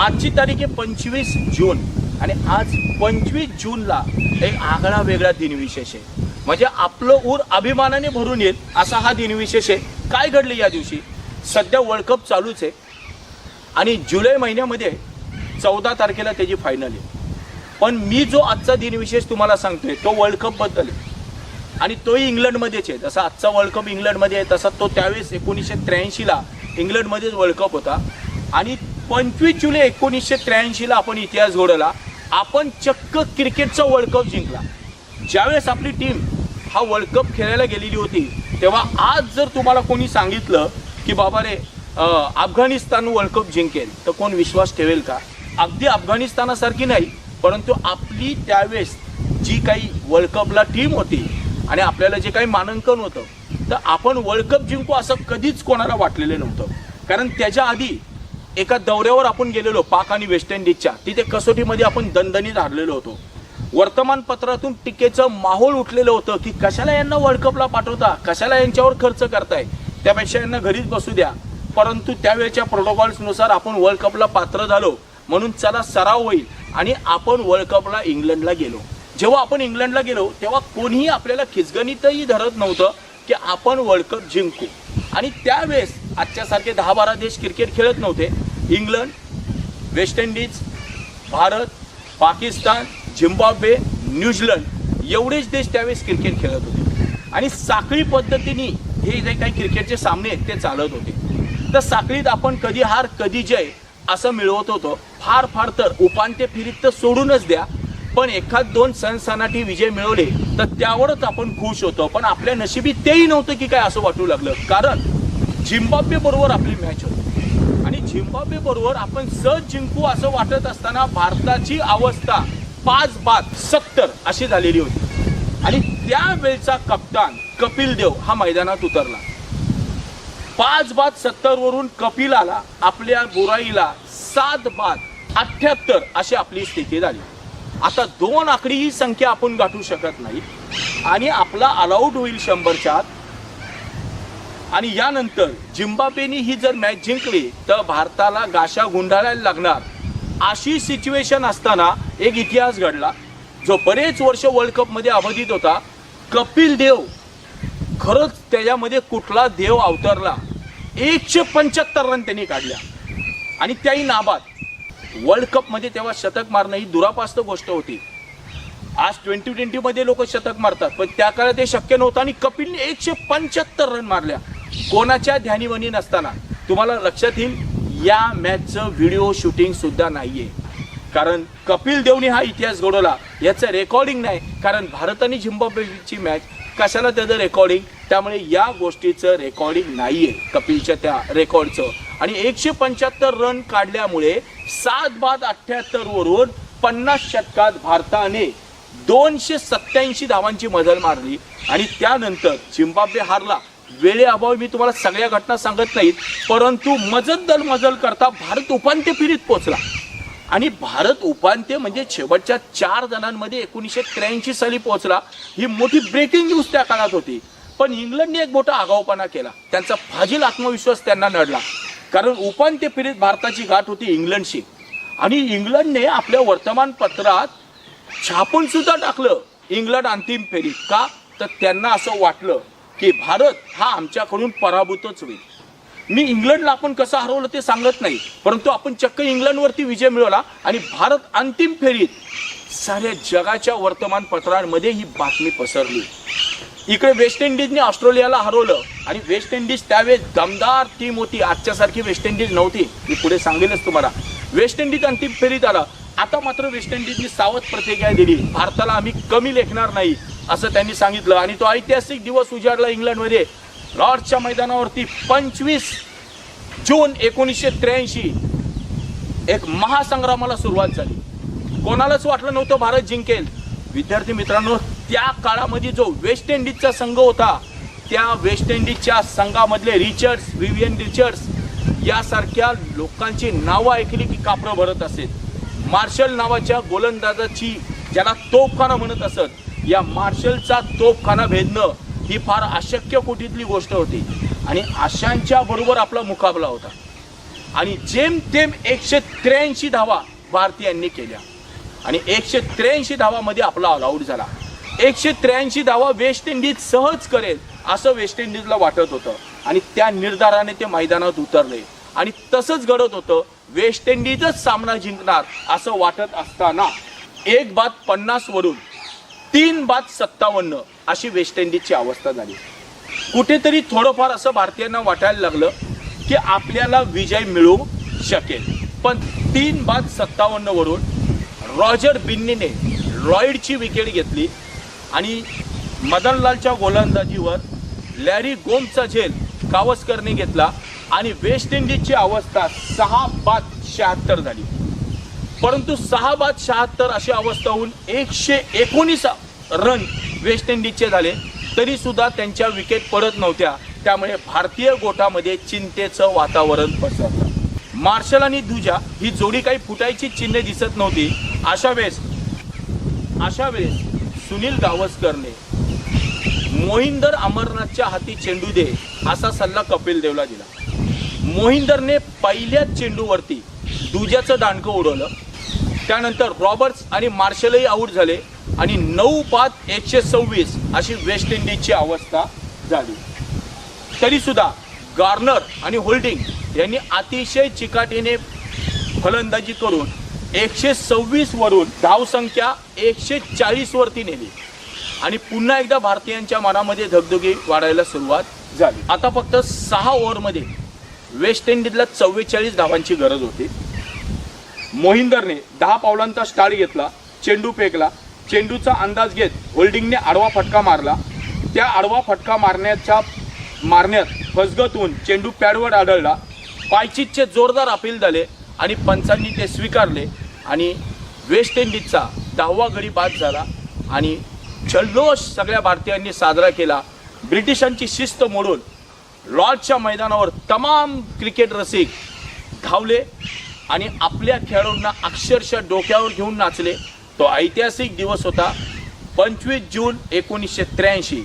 आजची तारीख आहे 25 जून आणि आज 25 जूनला एक आगळा वेगळा दिनविशेष आहे. म्हणजे आपलं ऊर अभिमानाने भरून येईल असा हा दिनविशेष आहे. काय घडलं या दिवशी? सध्या वर्ल्ड कप चालूच आहे आणि जुलै महिन्यामध्ये 14 तारखेला त्याची फायनल आहे. पण मी जो आजचा दिनविशेष तुम्हाला सांगतोय तो वर्ल्ड कप बद्दल आहे आणि तोही इंग्लंडमध्येच आहे. जसा आजचा वर्ल्ड कप इंग्लंडमध्ये आहे तसा तो त्यावेळेस 1983ला इंग्लंडमध्येच वर्ल्ड कप होता आणि 25 जुलै 1983ला आपण इतिहास घडवला. आपण चक्क क्रिकेटचा वर्ल्ड कप जिंकला. ज्यावेळेस आपली टीम हा वर्ल्ड कप खेळायला गेलेली होती तेव्हा आज जर तुम्हाला कोणी सांगितलं की बाबा रे अफगाणिस्तान वर्ल्ड कप जिंकेल तर कोण विश्वास ठेवेल का? अगदी अफगाणिस्तानासारखी नाही परंतु आपली त्यावेळेस जी काही वर्ल्ड कपला टीम होती आणि आपल्याला जे काही मानांकन होतं तर आपण वर्ल्ड कप जिंकू असं कधीच कोणाला वाटलेलं नव्हतं. कारण त्याच्या आधी एका दौऱ्यावर आपण गेलेलो पाक आणि वेस्ट इंडिजच्या, तिथे कसोटीमध्ये आपण दणदणीत हारलेलो होतो. वर्तमानपत्रातून टीकेचं माहोल उठलेलं होतं की कशाला यांना वर्ल्ड कपला पाठवता, कशाला यांच्यावर खर्च करताय, त्यापेक्षा यांना घरीच बसू द्या. परंतु त्यावेळेच्या प्रोटोकॉल्सनुसार आपण वर्ल्ड कपला पात्र झालो म्हणून चला सराव होईल आणि आपण वर्ल्ड कपला इंग्लंडला गेलो. जेव्हा आपण इंग्लंडला गेलो तेव्हा कोणीही आपल्याला खिचगणितही धरत नव्हतं की आपण वर्ल्ड कप जिंकू. आणि त्यावेळेस आजच्यासारखे 10-12 देश क्रिकेट खेळत नव्हते. England, West Indies, Bharat, Pakistan, Zimbabwe, New Zealand एवढेच देश त्यावेळेस क्रिकेट खेळत होते आणि साखळी पद्धतीने हे जे काही क्रिकेटचे सामने आहेत ते चालत होते. तर साखळीत आपण कधी हार कधी जय असं मिळवत होतो. फार फार तर उपांत्य फेरीत तर सोडूनच द्या, पण एखाद दोन सनसनाटी विजय मिळवले तर त्यावरच आपण खुश होतो. पण आपल्या नशिबी तेही नव्हतं की काय असं वाटू लागलं. कारण झिम्बाब्वे बरोबर आपली मॅच होती आणि झिम्बाब्वे बरोबर आपण सहज जिंकू असं वाटत असताना भारताची अवस्था 5 बाद 70 अशी झालेली होती आणि त्यावेळचा कप्तान कपिल देव हा मैदानात उतरला. 5 बाद 70 वरून कपिल आला. आपल्या बुराईला 7 बाद 78 अशी आपली स्थिती झाली. आता 2 आकडी ही संख्या आपण गाठू शकत नाही आणि आपला ऑलआउट होईल 100च्या आत. आणि यानंतर झिम्बाब्वेने ही जर मॅच जिंकली तर भारताला गाशा गुंडाळायला लागणार अशी सिच्युएशन असताना एक इतिहास घडला जो बरेच वर्ष वर्ल्ड कपमध्ये अबाधित होता. कपिल देव खरंच त्याच्यामध्ये कुठला देव अवतरला. 175 रन त्यांनी काढल्या आणि त्याही नाबाद. वर्ल्ड कपमध्ये तेव्हा शतक मारणं ही दुरापास्त गोष्ट होती. आज 2020 मध्ये लोक शतक मारतात पण त्या काळात ते शक्य नव्हतं आणि कपिलने 175 रन मारल्या कोणाच्या ध्यानीवनी नसताना. तुम्हाला लक्षात येईल या मॅचचं व्हिडिओ शूटिंग सुद्धा नाहीये कारण कपिल देवने हा इतिहास घडवला. याचं रेकॉर्डिंग नाही कारण भारत आणि झिम्बाब्वेची मॅच कशाला त्याचं रेकॉर्डिंग, त्यामुळे या गोष्टीचं रेकॉर्डिंग नाहीये कपिलच्या त्या रेकॉर्डचं. आणि 175 रन काढल्यामुळे 7 बाद 78 वरून 50 षटकात भारताने 287 धावांची मजल मारली आणि त्यानंतर झिम्बाब्वे हारला. वेळेअभावी मी तुम्हाला सगळ्या घटना सांगत नाहीत परंतु मजल करता भारत उपांत्य फेरीत पोहोचला आणि भारत उपांत्य म्हणजे शेवटच्या 4 जणांमध्ये 1983 साली पोहोचला. ही मोठी ब्रेकिंग न्यूज त्या काळात होती. पण इंग्लंडने एक मोठा आगाऊपणा केला. त्यांचा फाजील आत्मविश्वास त्यांना नडला कारण उपांत्य फेरीत भारताची गाठ होती इंग्लंडशी आणि इंग्लंडने आपल्या वर्तमानपत्रात छापून सुद्धा टाकलं इंग्लंड अंतिम फेरीत. का तर त्यांना असं वाटलं की भारत हा आमच्याकडून पराभूतच होईल. मी इंग्लंडला आपण कसं हरवलं ते सांगत नाही परंतु आपण चक्क इंग्लंडवरती विजय मिळवला आणि भारत अंतिम फेरीत. साऱ्या जगाच्या वर्तमानपत्रांमध्ये ही बातमी पसरली. इकडे वेस्ट इंडिजने ऑस्ट्रेलियाला हरवलं आणि वेस्ट इंडिज त्यावेळेस दमदार टीम होती. आजच्यासारखी वेस्ट इंडिज नव्हती. मी पुढे सांगेलच तुम्हाला. वेस्ट इंडिज अंतिम फेरीत आला. आता मात्र वेस्ट इंडिजने सावध प्रतिक्रिया दिली. भारताला आम्ही कमी लेखणार नाही असं त्यांनी सांगितलं आणि तो ऐतिहासिक दिवस उजाडला इंग्लंडमध्ये. लॉर्ड्सच्या मैदानावरती 25 जून 1983 एक महासंग्रामाला सुरुवात झाली. कोणालाच वाटलं नव्हतं भारत जिंकेल. विद्यार्थी मित्रांनो, त्या काळामध्ये जो वेस्ट इंडिजचा संघ होता त्या वेस्ट इंडिजच्या संघामधले विवियन रिचर्ड्स यासारख्या लोकांची नावं ऐकली की कापरं भरत असेल. मार्शल नावाच्या गोलंदाजाची ज्याला तोफखाना म्हणत असत, या मार्शलचा तोफखाना भेदणं ही फार अशक्य कोटीतली गोष्ट होती आणि अशांच्या बरोबर आपला मुकाबला होता. आणि जेमतेम 183 धावा भारतीयांनी केल्या आणि 183 धावामध्ये आपला ऑल आऊट झाला. 183 धावा वेस्ट इंडिज सहज करेल असं वेस्ट इंडिजला वाटत होतं आणि त्या निर्धाराने ते मैदानात उतरले आणि तसंच घडत होतं. वेस्ट इंडिजच सामना जिंकणार असं वाटत असताना 1/50 वरून 3/57 अशी वेस्ट इंडिजची अवस्था झाली. कुठेतरी थोडंफार असं भारतीयांना वाटायला लागलं की आपल्याला विजय मिळू शकेल. पण 3/57 वरून रॉजर बिन्नीने लॉईडची विकेट घेतली आणि मदनलालच्या गोलंदाजीवर लॅरी गोम्सचा झेल गावस्करने घेतला आणि वेस्ट इंडिजची अवस्था 6/76 झाली. परंतु 6/76 अशी अवस्था होऊन 119 रन वेस्ट इंडिजचे झाले तरी सुद्धा त्यांच्या विकेट पडत नव्हत्या. त्यामुळे भारतीय गोटामध्ये चिंतेचं वातावरण पसरलं. मार्शल आणि दुजा ही जोडी काही फुटायची चिन्ह दिसत नव्हती. अशा वेळेस सुनील गावस्करने मोहिंदर अमरनाथच्या हाती चेंडू दे असा सल्ला कपिल देवला दिला. मोहिंदरने पहिल्याच चेंडूवरती दुजाचं दांडकं उडवलं. त्यानंतर रॉबर्ट्स आणि मार्शलही आऊट झाले आणि 9/126 अशी वेस्ट इंडिजची अवस्था झाली. तरी सुद्धा गार्नर आणि होल्डिंग यांनी अतिशय चिकाटीने फलंदाजी करून 126 वरून धावसंख्या 140 वरती नेली आणि पुन्हा एकदा भारतीयांच्या मनामध्ये धगधगी वाढायला सुरुवात झाली. आता फक्त 6 ओव्हरमध्ये वेस्ट इंडिजला 44 धावांची गरज होती. मोहिंदरने 10 पावलांचा स्टार्ट घेतला, चेंडू फेकला. चेंडूचा अंदाज घेत होल्डिंगने आडवा फटका मारला. त्या आडवा फटका मारण्यात फसगत होऊन चेंडू पॅडवर आढळला. पायचीतचे जोरदार अपील झाले आणि पंचांनी ते स्वीकारले आणि वेस्ट इंडिजचा 10वा गडी बाद झाला आणि जल्लोष सगळ्या भारतीयांनी साजरा केला. ब्रिटिशांची शिस्त मोडून लॉर्ड्सच्या मैदानावर तमाम क्रिकेट रसिक धावले आणि आपल्या खेळाडूंना अक्षरशः डोक्यावर घेऊन नाचले. तो ऐतिहासिक दिवस होता 25 जून 1983.